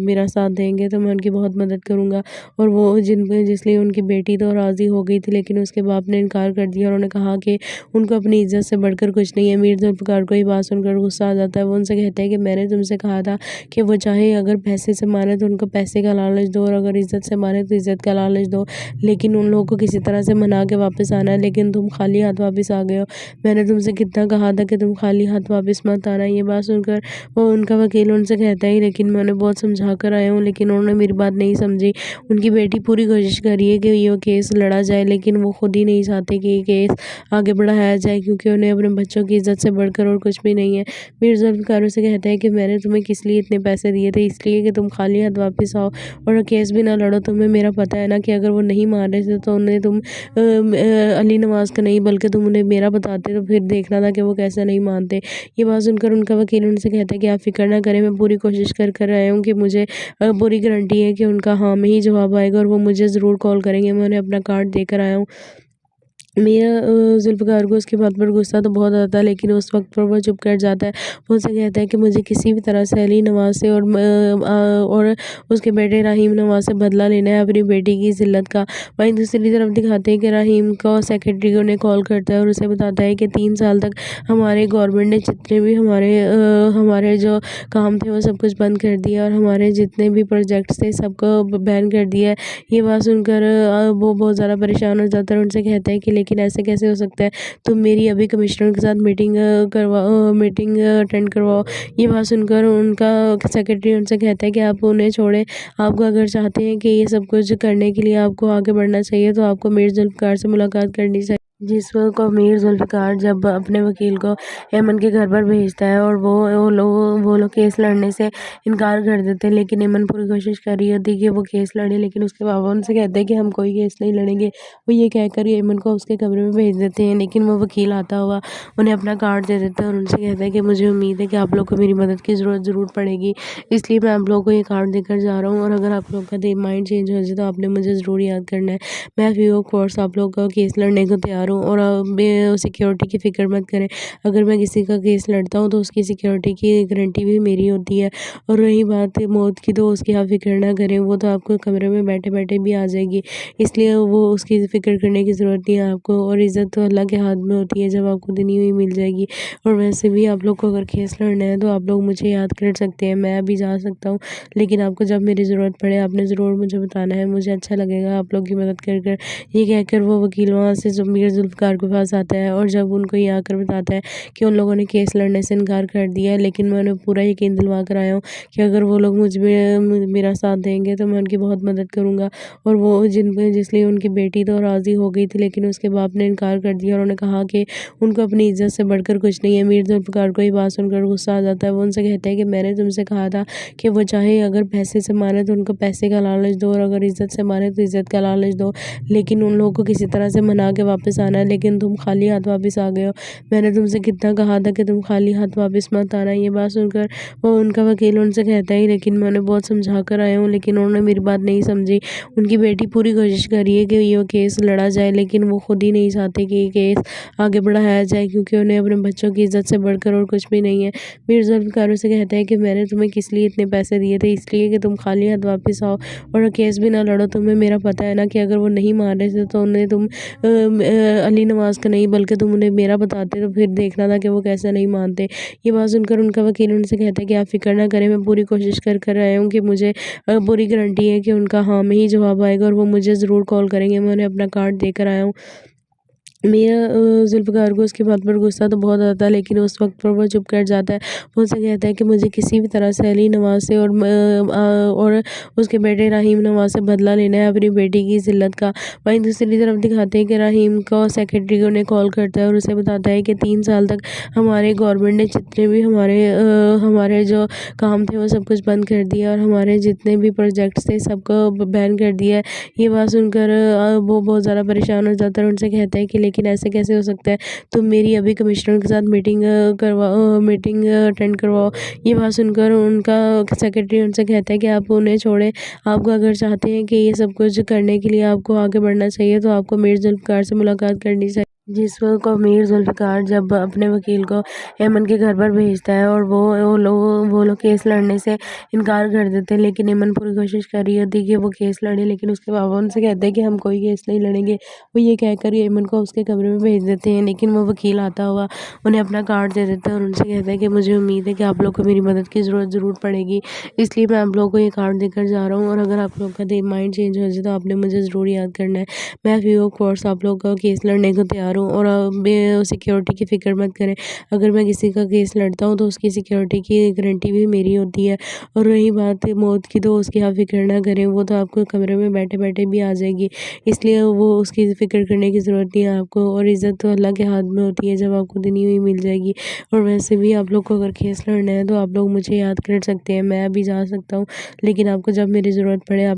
मेरा साथ देंगे तो मैं उनकी बहुत मदद करूँगा। और वो जिसलिए उनकी बेटी तो राज़ी हो गई थी, लेकिन उसके बाप ने इनकार कर दिया और उन्होंने कहा कि उनको अपनी इज़्ज़त से बढ़कर कुछ नहीं है। मीर जुल्फ़िकार को ये बात सुनकर गुस्सा आ जाता है। वो उनसे कहता है कि मैंने तुमसे कहा था कि वो चाहे अगर पैसे से मारे तो उनको पैसे का लालच दो और अगर इज़्ज़त से मारे तो इज़्ज़त का लालच दो, लेकिन उन लोगों को किसी तरह से मना के वापस आना है, लेकिन तुम खाली हाथ वापस आ गए हो। मैंने तुमसे कितना कहा था कि तुम खाली हाथ वापस मत आना। ये बात सुनकर वो उनका वकील उनसे कहता है लेकिन मैं उन्हें बहुत समझा कर आया हूँ, लेकिन उन्होंने मेरी बात नहीं समझी। उनकी बेटी पूरी कोशिश कर रही है कि ये केस लड़ा जाए, लेकिन वो खुद ही नहीं चाहते कि ये केस आगे बढ़ाया जाए, क्योंकि उन्हें अपने बच्चों की इज्जत से बढ़कर और कुछ भी नहीं है। मीर जुल्फ़िकार से कहता है कि मैंने तुम्हें किस लिए इतने पैसे दिए थे, इसलिए कि तुम खाली हाथ वापस आओ और केस भी ना लड़ो। तुम्हें मेरा पता है ना कि अगर वो नहीं मान रहे थे तो उन्हें तुम अली नवाज़ का नहीं बल्कि तुम उन्हें मेरा बताते तो फिर देखना था कि वो कैसे नहीं मानते। ये बात सुनकर उनका वकील उनसे कहता है कि आप फ़िक्र ना करें, मैं पूरी कोशिश कर आया हूँ कि मुझे पूरी गारंटी है कि उनका हाँ में ही जवाब आएगा और वो मुझे ज़रूर कॉल करेंगे। मैं उन्हें अपना कार्ड देकर आया हूँ। मीरा जुल्फ़िकार को उसकी बात पर गुस्सा तो बहुत आता है, लेकिन उस वक़्त पर वो चुप कर जाता है। वो उससे कहता है कि मुझे किसी भी तरह से अली नवाज़ से और उसके बेटे रहीम नवाज़ से बदला लेना है अपनी बेटी की ज़िल्लत का। वहीं दूसरी तरफ दिखाते हैं कि रहीम को सेक्रेटरी उन्हें कॉल करता है और उसे बताता है कि 3 साल तक हमारे गवर्नमेंट ने जितने भी हमारे जो काम थे वो सब कुछ बंद कर दिया और हमारे जितने भी प्रोजेक्ट्स थे सबको बैन कर दिया है। ये बात सुनकर वो बहुत ज़्यादा परेशान हो जाता है और उनसे कहता है कि लेकिन ऐसे कैसे हो सकता है? तुम मेरी अभी कमिश्नर के साथ मीटिंग अटेंड करवाओ। ये बात सुनकर उनका सेक्रेटरी उनसे कहता है कि आप उन्हें छोड़ें। आपको अगर चाहते हैं कि ये सब कुछ करने के लिए आपको आगे बढ़ना चाहिए तो आपको मीर जुल्फ़िकार से मुलाकात करनी चाहिए। जिस को मीर जुल्फ़िकार जब अपने वकील को ऐमन के घर पर भेजता है और वो लोग केस लड़ने से इनकार कर देते हैं, लेकिन ऐमन पूरी कोशिश कर रही होती है कि वो केस लड़े, लेकिन उसके पापा उनसे कहते हैं कि हम कोई केस नहीं लड़ेंगे। वो ये कहकर ऐमन को उसके कमरे में भेज देते हैं, लेकिन वो वकील आता हुआ उन्हें अपना कार्ड दे देता है और उनसे कहता है कि मुझे उम्मीद है कि आप लोग को मेरी मदद की ज़रूरत ज़रूर पड़ेगी, इसलिए मैं आप लोगों को ये कार्ड देकर जा रहा हूँ और अगर आप लोग का माइंड चेंज हो जाए तो आपने मुझे ज़रूर याद करना है। मैं फ्री ऑफ कॉस्ट आप लोग का केस लड़ने को तैयार हूँ और सिक्योरिटी की फ़िक्र मत करें। अगर मैं किसी का केस लड़ता हूँ तो उसकी सिक्योरिटी की गारंटी भी मेरी होती है और रही बात मौत की तो उसकी आप फ़िक्र ना करें, वो तो आपको कमरे में बैठे-बैठे भी आ जाएगी। इसलिए वो उसकी फ़िक्र करने की ज़रूरत नहीं है आपको और इज़्ज़त तो अल्लाह के हाथ में होती है, जब आपको दी हुई मिल जाएगी। और वैसे भी आप लोग को अगर केस लड़ना है तो आप लोग मुझे याद कर सकते हैं, मैं अभी जा सकता हूँ, लेकिन आपको जब मेरी ज़रूरत पड़े आपने ज़रूर मुझे बताना है, मुझे अच्छा लगेगा आप लोग की मदद कर। ये कहकर वो वकील वहाँ से मीर जुल्फ़िकार के पास आता है और जब उनको ये आकर बताता है कि उन लोगों ने केस लड़ने से इनकार कर दिया है, लेकिन मैं उन्हें पूरा यकीन दिलवा कर आया हूँ कि अगर वो लोग मेरा साथ देंगे तो मैं उनकी बहुत मदद करूँगा। और वो जिसलिए उनकी बेटी तो राज़ी हो गई थी, लेकिन उसके बाप ने इनकार कर दिया और उन्होंने कहा कि उनको अपनी इज़्ज़त से बढ़कर कुछ नहीं है। मीर जुल्फ़िकार को ये बात सुनकर गुस्सा आ जाता है। वो उनसे कहता है कि मैंने तुमसे कहा था कि वो चाहे अगर पैसे से मारे तो उनको पैसे का लालच दो और अगर इज़्ज़त से मारे तो इज़्ज़त का लालच दो, लेकिन उन लोगों को किसी तरह से मना के वापस आना है, लेकिन तुम खाली हाथ वापस आ गए हो। मैंने तुमसे कितना कहा था कि तुम खाली हाथ वापस मत आना। ये बात सुनकर वो उनका वकील उनसे कहता है लेकिन मैं उन्हें बहुत समझा कर आया हूँ, लेकिन उन्होंने मेरी बात नहीं समझी। उनकी बेटी पूरी कोशिश कर रही है कि ये केस लड़ा जाए, लेकिन वो खुद ही नहीं चाहते कि ये केस आगे बढ़ाया जाए, क्योंकि उन्हें अपने बच्चों की इज़्ज़त से बढ़कर और कुछ भी नहीं है। मीर जुल्फ़िकार उसे कहता है कि मैंने तुम्हें किस लिए इतने पैसे दिए थे, इसलिए कि तुम खाली हाथ वापस आओ और केस भी ना लड़ो। तुम्हें मेरा पता है ना कि अगर वो नहीं मान रहे थे तो उन्हें तुम अली नवाज़ का नहीं बल्कि तुम उन्हें मेरा बताते तो फिर देखना था कि वो कैसे नहीं मानते। ये बात सुनकर उनका वकील उनसे कहता है कि आप फ़िक्र ना करें, मैं पूरी कोशिश कर आया हूँ कि मुझे पूरी गारंटी है कि उनका हाँ में ही जवाब आएगा और वो मुझे ज़रूर कॉल करेंगे। मैं उन्हें अपना कार्ड देकर आया हूँ। मेरा जुल्फ़िकार को उसकी बात पर गुस्सा तो बहुत आता है, लेकिन उस वक़्त पर वो चुप कर जाता है। वो उनसे कहता है कि मुझे किसी भी तरह से अली नवाज़ से और उसके बेटे रहीम नवाज़ से बदला लेना है अपनी बेटी की ज़िल्लत का। वहीं दूसरी तरफ दिखाते हैं कि रहीम को सेक्रेटरी उन्हें कॉल करता है और उसे बताता है कि 3 साल तक हमारे गवर्नमेंट ने जितने भी हमारे जो काम थे वो सब कुछ बंद कर दिया और हमारे जितने भी प्रोजेक्ट्स थे सबको बैन कर दिया है। ये बात सुनकर वो बहुत ज़्यादा परेशान हो जाता है और उनसे कहता है कि लेकिन ऐसे कैसे हो सकता है? तुम मेरी अभी कमिश्नर के साथ मीटिंग अटेंड करवाओ। ये बात सुनकर उनका सेक्रेटरी उनसे कहता है कि आप उन्हें छोड़ें। आपको अगर चाहते हैं कि ये सब कुछ करने के लिए आपको आगे बढ़ना चाहिए तो आपको मीर जुल्फ़िकार से मुलाकात करनी चाहिए। को मीर जुल्फ़िकार जब अपने वकील को ऐमन के घर पर भेजता है और वो लोग केस लड़ने से इनकार कर देते हैं, लेकिन ऐमन पूरी कोशिश कर रही होती है कि वो केस लड़े, लेकिन उसके पापा उनसे कहते हैं कि हम कोई केस नहीं लड़ेंगे। वो ये कहकर ऐमन को उसके कमरे में भेज देते हैं, लेकिन वो वकील आता हुआ उन्हें अपना कार्ड दे देता है और उनसे कहता है कि मुझे उम्मीद है कि आप लोग को मेरी मदद की ज़रूरत ज़रूर पड़ेगी, इसलिए मैं आप लोगों को ये कार्ड देकर जा रहा हूँ और अगर आप लोग का माइंड चेंज हो जाए तो आपने मुझे ज़रूर याद करना है। मैं फ्री ऑफ कॉस्ट आप लोग का केस लड़ने को तैयार हूँ और सिक्योरिटी की फ़िक्र मत करें। अगर मैं किसी का केस लड़ता हूँ तो उसकी सिक्योरिटी की गारंटी भी मेरी होती है और रही बात मौत की तो उसकी आप फ़िक्र ना करें, वो तो आपको कमरे में बैठे-बैठे भी आ जाएगी। इसलिए वो उसकी फ़िक्र करने की ज़रूरत नहीं है आपको और इज़्ज़त तो अल्लाह के हाथ में होती है, जब आपको दी हुई मिल जाएगी। और वैसे भी आप लोग को अगर केस लड़ना है तो आप लोग मुझे याद कर सकते हैं, मैं अभी जा सकता हूँ, लेकिन आपको जब मेरी ज़रूरत पड़े आप